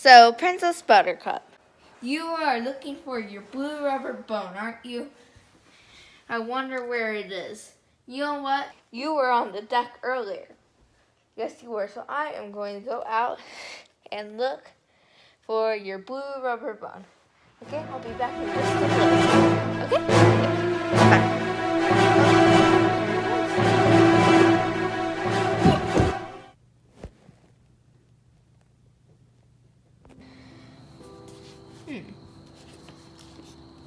So, Princess Buttercup, you are looking for your blue rubber bone, aren't you? I wonder where it is. You know what? You were on the deck earlier. Yes, you were. So I am going to go out and look for your blue rubber bone. Okay, I'll be back in just a minute. Okay? Bye.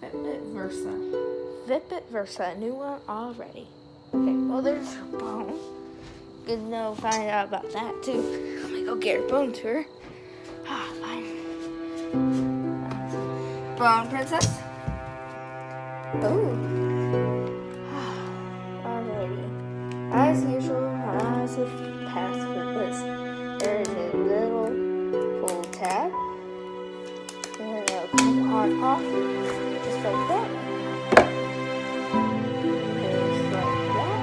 Fitbit Versa. Fitbit Versa, a new one already. Okay, well there's her bone. Good to know, find out about that too. Let me go get her bone to her. Fine. Bone princess? Oh. Alrighty. As usual, as with past Fitbits, there is a little pull tab. And it'll come on off just like that. Just like that.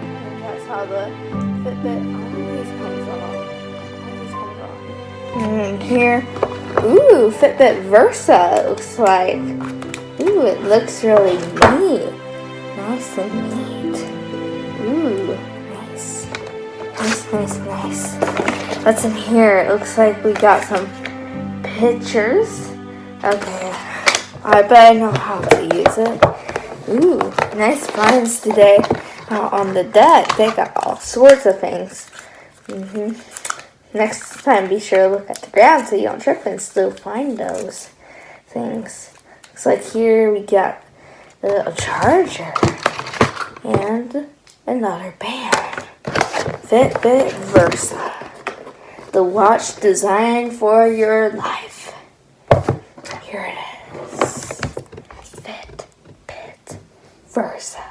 And that's how the Fitbit always comes off. And here, ooh, Fitbit Versa, it looks like. Ooh, it looks really neat. Nice and neat. Ooh, nice. Nice. What's in here? It looks like we got some pictures. Okay, I bet I know how to use it. Ooh, nice finds today out on the deck. They got all sorts of things. Next time, be sure to look at the ground so you don't trip and still find those things. Looks like here we got a charger and another band. Fitbit Versa, the watch designed for your life. Here it is. Fitbit Versa.